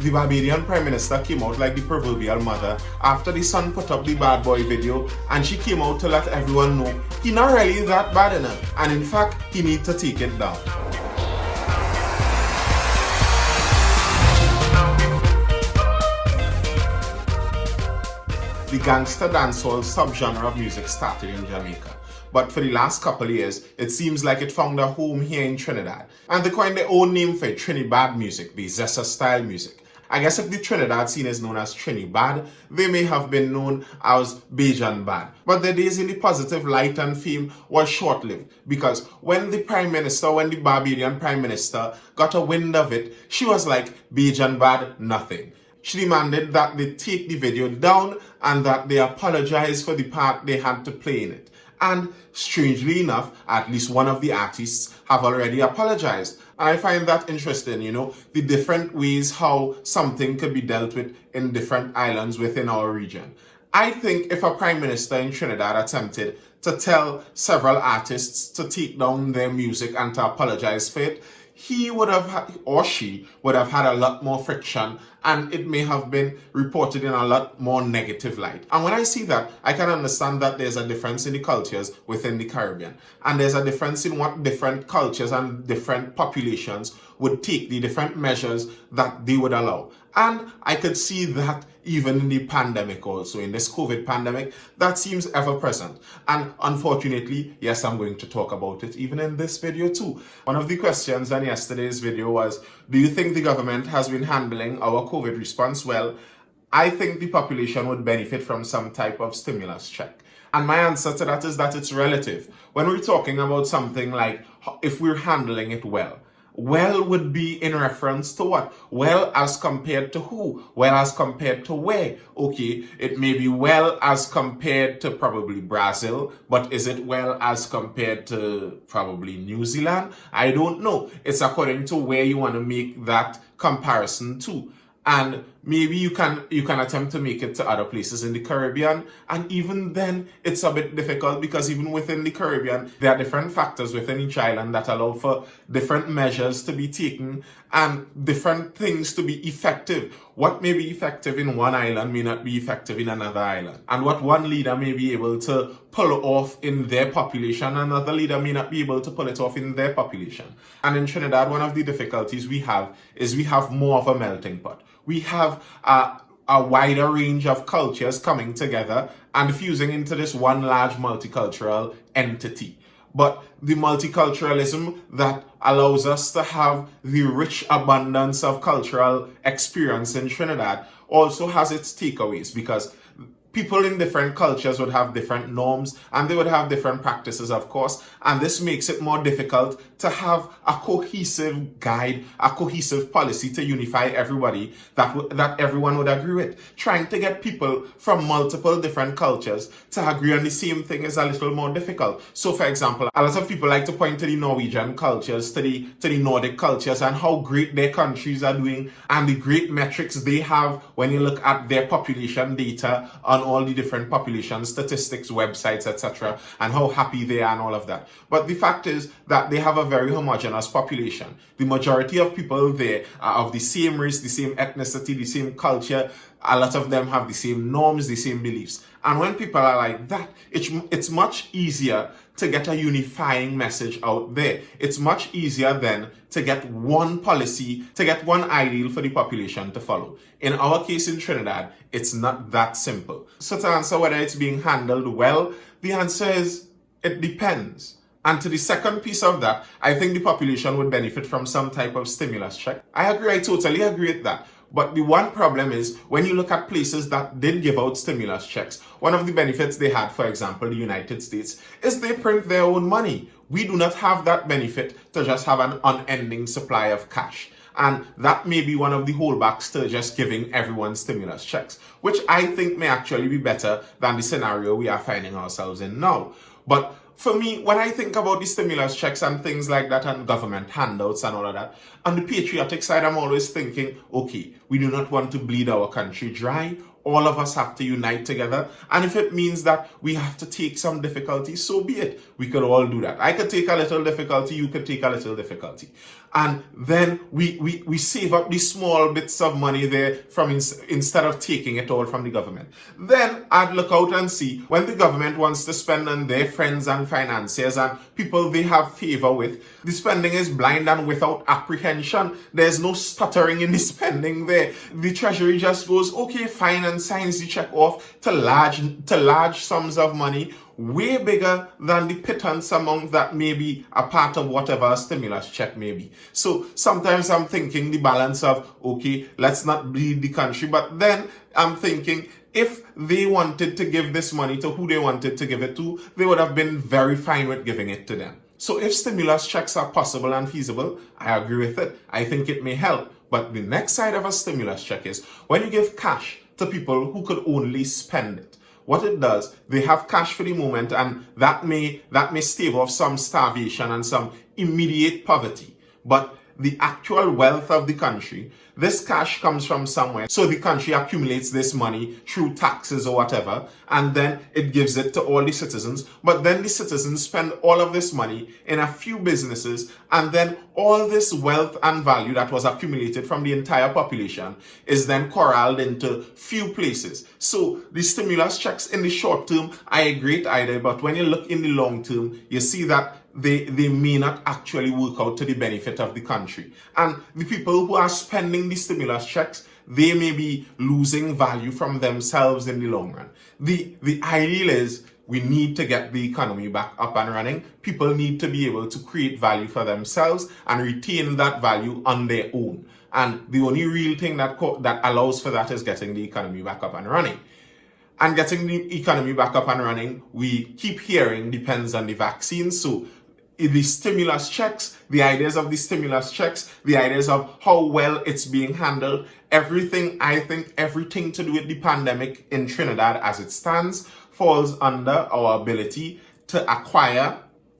The Barbadian Prime Minister came out like the proverbial mother after the son put up the bad boy video, and she came out to let everyone know he not really that bad enough, and in fact he need to take it down. The gangsta dancehall subgenre of music started in Jamaica, but for the last couple of years, it seems like it found a home here in Trinidad, and they coined their own name for it, Trinidad music, the Zessa style music. I guess if the Trinidad scene is known as Trinidad, they may have been known as Bajan Bad. But their days in the positive light and fame was short-lived, because when the Barbadian Prime Minister got a wind of it, she was like, Bajan Bad, nothing. She demanded that they take the video down and that they apologize for the part they had to play in it. And strangely enough, at least one of the artists have already apologized. And I find that interesting, the different ways how something could be dealt with in different islands within our region. I think if a prime minister in Trinidad attempted to tell several artists to take down their music and to apologize for it, he would have, or she would have had a lot more friction, and it may have been reported in a lot more negative light. And when I see that, I can understand that there's a difference in the cultures within the Caribbean. And there's a difference in what different cultures and different populations would take, the different measures that they would allow. And I could see that even in the pandemic also, in this COVID pandemic, that seems ever present. And unfortunately, yes, I'm going to talk about it even in this video too. One of the questions in yesterday's video was, do you think the government has been handling our COVID response well? I think the population would benefit from some type of stimulus check. And my answer to that is that it's relative. When we're talking about something like if we're handling it well, well would be in reference to what? Well as compared to who? Well as compared to where? Okay, it may be well as compared to probably Brazil, but is it well as compared to probably New Zealand? I don't know. It's according to where you want to make that comparison to. And maybe you can attempt to make it to other places in the Caribbean. And even then, it's a bit difficult because even within the Caribbean, there are different factors within each island that allow for different measures to be taken and different things to be effective. What may be effective in one island may not be effective in another island. And what one leader may be able to pull off in their population, another leader may not be able to pull it off in their population. And in Trinidad, one of the difficulties we have is we have more of a melting pot. We have a wider range of cultures coming together and fusing into this one large multicultural entity. But the multiculturalism that allows us to have the rich abundance of cultural experience in Trinidad also has its takeaways, because people in different cultures would have different norms and they would have different practices, of course, and this makes it more difficult to have a cohesive guide, a cohesive policy to unify everybody that everyone would agree with. Trying to get people from multiple different cultures to agree on the same thing is a little more difficult. So, for example, a lot of people like to point to the Norwegian cultures, to the Nordic cultures, and how great their countries are doing and the great metrics they have when you look at their population data on all the different population statistics, websites, etc., and how happy they are and all of that. But the fact is that they have a very homogeneous population. The majority of people there are of the same race, the same ethnicity, the same culture. A lot of them have the same norms, the same beliefs. And when people are like that, it's much easier to get a unifying message out there. It's much easier then to get one policy, to get one ideal for the population to follow. In our case in Trinidad, it's not that simple. So to answer whether it's being handled well, the answer is it depends. And to the second piece of that, I think the population would benefit from some type of stimulus check. I totally agree with that. But the one problem is when you look at places that did give out stimulus checks, one of the benefits they had, for example, the United States, is they print their own money. We do not have that benefit to just have an unending supply of cash. And that may be one of the holdbacks to just giving everyone stimulus checks, which I think may actually be better than the scenario we are finding ourselves in now. But for me, when I think about the stimulus checks and things like that and government handouts and all of that, on the patriotic side, I'm always thinking, okay, We do not want to bleed our country dry. All of us have to unite together. And if it means that we have to take some difficulty, so be it. We could all do that. I could take a little difficulty, you could take a little difficulty. And then we save up these small bits of money there from instead of taking it all from the government. Then I'd look out and see when the government wants to spend on their friends and financiers and people they have favor with, the spending is blind and without apprehension. There's no stuttering in the spending there. The treasury just goes, okay, fine, and signs the check off to large sums of money, way bigger than the pittance amount that may be a part of whatever a stimulus check may be. So sometimes I'm thinking the balance of, okay, let's not bleed the country, but then I'm thinking if they wanted to give this money to who they wanted to give it to, they would have been very fine with giving it to them. So if stimulus checks are possible and feasible, I agree with it. I think it may help. But the next side of a stimulus check is when you give cash to people who could only spend it. What it does, they have cash for the moment, and that may stave off some starvation and some immediate poverty. But the actual wealth of the country, this cash comes from somewhere. So the country accumulates this money through taxes or whatever, and then it gives it to all the citizens. But then the citizens spend all of this money in a few businesses, and then all this wealth and value that was accumulated from the entire population is then corralled into few places. So the stimulus checks in the short term are a great idea, but when you look in the long term, you see that they may not actually work out to the benefit of the country. And the people who are spending the stimulus checks, they may be losing value from themselves in the long run. The ideal is we need to get the economy back up and running. People need to be able to create value for themselves and retain that value on their own. And the only real thing that allows for that is getting the economy back up and running. And getting the economy back up and running, we keep hearing, depends on the vaccine. So the stimulus checks, the ideas of the stimulus checks, the ideas of how well it's being handled, everything to do with the pandemic in Trinidad as it stands falls under our ability to acquire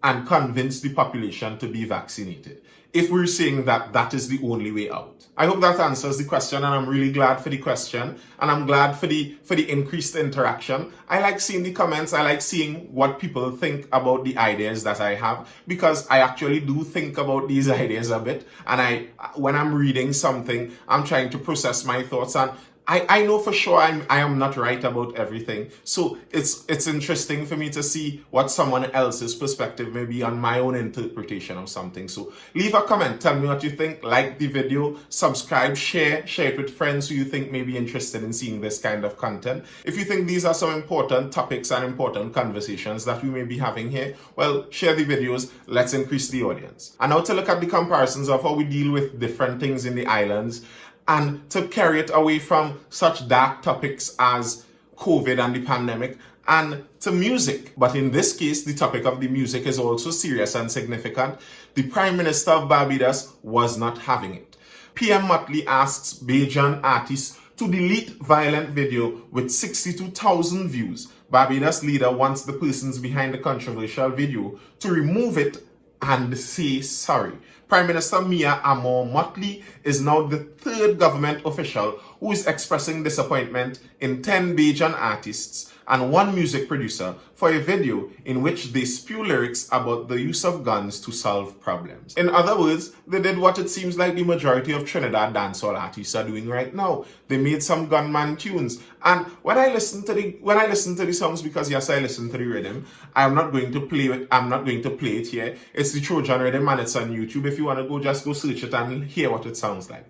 and convince the population to be vaccinated. If we're saying that that is the only way out. I hope that answers the question, and I'm really glad for the question, and I'm glad for the increased interaction. I like seeing the comments. I like seeing what people think about the ideas that I have, because I actually do think about these ideas a bit, and when I'm reading something, I'm trying to process my thoughts, and I know for sure I am not right about everything. So it's interesting for me to see what someone else's perspective may be on my own interpretation of something. So leave a comment, tell me what you think, like the video, subscribe, share it with friends who you think may be interested in seeing this kind of content. If you think these are some important topics and important conversations that we may be having here, well, share the videos, let's increase the audience. And now to look at the comparisons of how we deal with different things in the islands, and to carry it away from such dark topics as COVID and the pandemic and to music. But in this case, the topic of the music is also serious and significant. The Prime Minister of Barbados was not having it. PM Motley asks Bajan Artiste to delete violent video with 62,000 views. Barbados leader wants the persons behind the controversial video to remove it and say sorry. Prime Minister Mia Amor Motley is now the third government official who is expressing disappointment in 10 Bajan artists and one music producer for a video in which they spew lyrics about the use of guns to solve problems. In other words, they did what it seems like the majority of Trinidad dancehall artists are doing right now. They made some gunman tunes. And when I listen to the songs, because yes, I listen to the rhythm, I'm not going to play it here. It's the Trojan rhythm and it's on YouTube. If you want to go, just go search it and hear what it sounds like.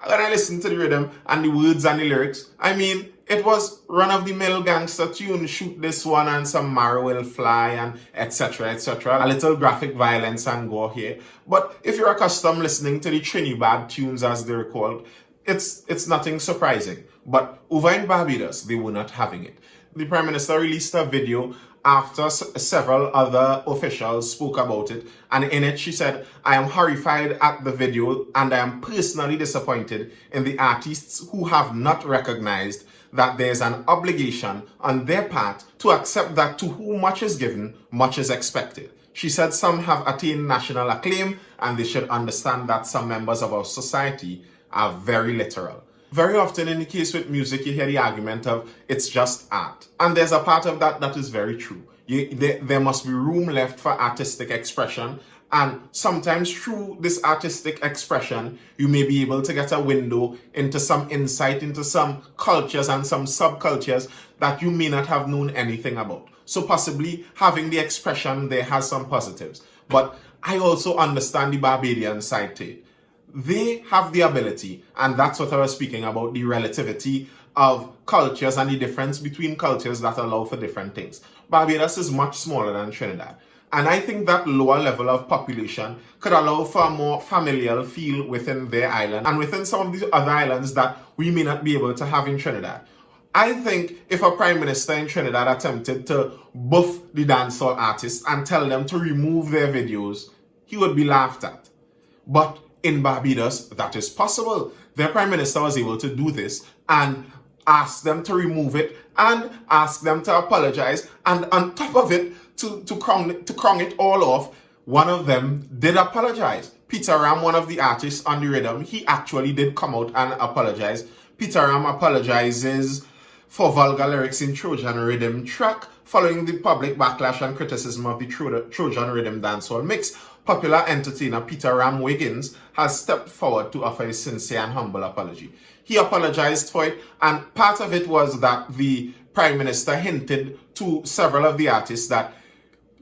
When I listen to the rhythm and the words and the lyrics, I mean, it was run-of-the-mill gangster tune, shoot this one and some marrow will fly and etc, etc. A little graphic violence and gore here. But if you're accustomed listening to the Trinidad tunes as they're called, it's nothing surprising. But over in Barbados, they were not having it. The Prime Minister released a video after several other officials spoke about it, and in it she said, "I am horrified at the video and I am personally disappointed in the artists who have not recognized that there's an obligation on their part to accept that to whom much is given, much is expected." She said some have attained national acclaim and they should understand that some members of our society are very literal. Very often in the case with music, you hear the argument of it's just art. And there's a part of that that is very true. There must be room left for artistic expression. And sometimes through this artistic expression, you may be able to get a window into some insight into some cultures and some subcultures that you may not have known anything about. So possibly having the expression there has some positives. But I also understand the Barbadian side to it. They have the ability, and that's what I was speaking about, the relativity of cultures and the difference between cultures that allow for different things. Barbados is much smaller than Trinidad. And I think that lower level of population could allow for a more familial feel within their island and within some of the other islands that we may not be able to have in Trinidad. I think if a prime minister in Trinidad attempted to buff the dancehall artists and tell them to remove their videos, he would be laughed at. But in Barbados, that is possible. Their prime minister was able to do this and ask them to remove it and ask them to apologize. And on top of it, to crown it all off, one of them did apologize. Peter Ram, one of the artists on the riddim, he actually did come out and apologize. Peter Ram apologizes for vulgar lyrics in Trojan Rhythm track following the public backlash and criticism of the Trojan Rhythm dancehall mix. Popular entertainer Peter Ram Wiggins has stepped forward to offer a sincere and humble apology. He apologized for it, and part of it was that the Prime Minister hinted to several of the artists that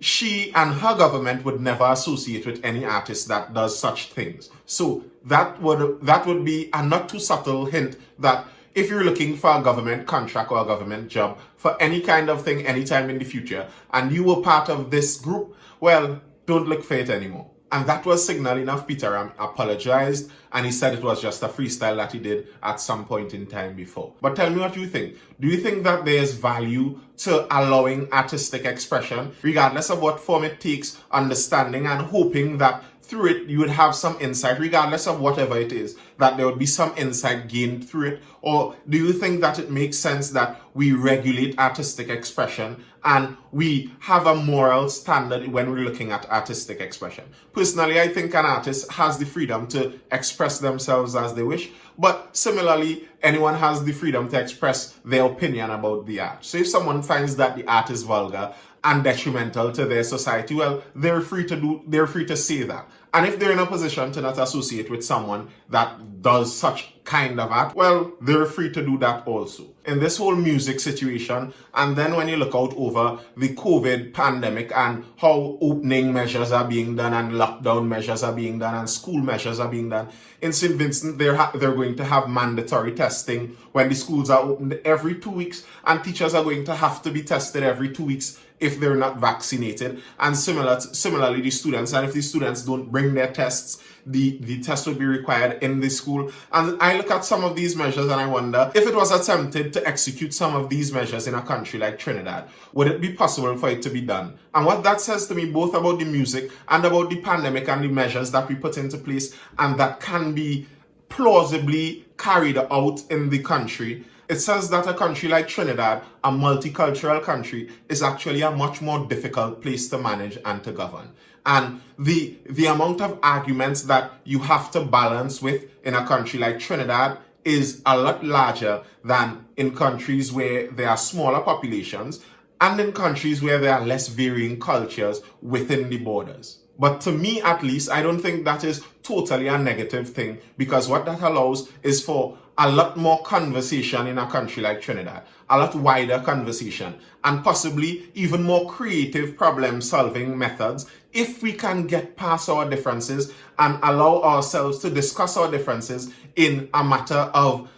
she and her government would never associate with any artist that does such things. So that would be a not too subtle hint that if you're looking for a government contract or a government job for any kind of thing anytime in the future, and you were part of this group, well, don't look for it anymore. And that was signal enough. Peter Ram apologized and he said it was just a freestyle that he did at some point in time before. But tell me what you think. Do you think that there's value to allowing artistic expression, regardless of what form it takes, understanding and hoping that through it you would have some insight, regardless of whatever it is, that there would be some insight gained through it? Or do you think that it makes sense that we regulate artistic expression and we have a moral standard when we're looking at artistic expression? Personally, I think an artist has the freedom to express themselves as they wish, but similarly, anyone has the freedom to express their opinion about the art. So if someone finds that the art is vulgar and detrimental to their society, well, they're free to say that. And if they're in a position to not associate with someone that does such kind of art, well, they're free to do that also. In this whole music situation, and then when you look out over the COVID pandemic and how opening measures are being done and lockdown measures are being done and school measures are being done, in St. Vincent, they're going to have mandatory testing when the schools are opened every 2 weeks, and teachers are going to have to be tested every 2 weeks if they're not vaccinated. And similarly, the students, and if the students don't bring their tests, the test would be required in the school. And I look at some of these measures and I wonder, if it was attempted to execute some of these measures in a country like Trinidad, would it be possible for it to be done? And what that says to me, both about the music and about the pandemic and the measures that we put into place and that can be plausibly carried out in the country, it says that a country like Trinidad, a multicultural country, is actually a much more difficult place to manage and to govern. And the amount of arguments that you have to balance with in a country like Trinidad is a lot larger than in countries where there are smaller populations and in countries where there are less varying cultures within the borders. But to me, at least, I don't think that is totally a negative thing, because what that allows is for a lot more conversation in a country like Trinidad, a lot wider conversation, and possibly even more creative problem-solving methods if we can get past our differences and allow ourselves to discuss our differences in a matter of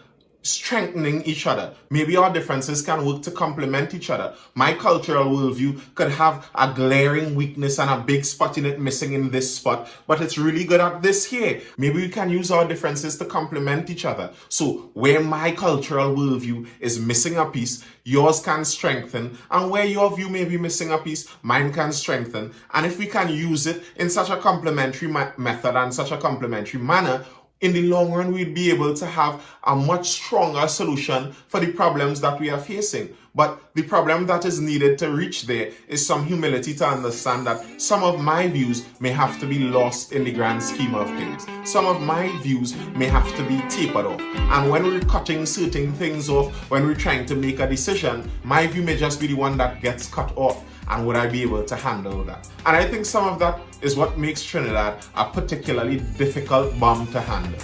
strengthening each other. Maybe our differences can work to complement each other. My cultural worldview could have a glaring weakness and a big spot in it missing in this spot, but it's really good at this here. Maybe we can use our differences to complement each other. So where my cultural worldview is missing a piece, yours can strengthen, and where your view may be missing a piece, mine can strengthen. And if we can use it in such a complementary method and such a complementary manner, in the long run, we'd be able to have a much stronger solution for the problems that we are facing. But the problem that is needed to reach there is some humility to understand that some of my views may have to be lost in the grand scheme of things. Some of my views may have to be tapered off. And when we're cutting certain things off, when we're trying to make a decision, my view may just be the one that gets cut off. And would I be able to handle that? And I think some of that is what makes Trinidad a particularly difficult bomb to handle.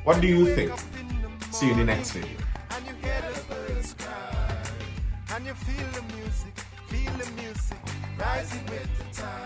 What do you think? See you in the next video. And you hear the birds cry, and you feel the music rising with the tide.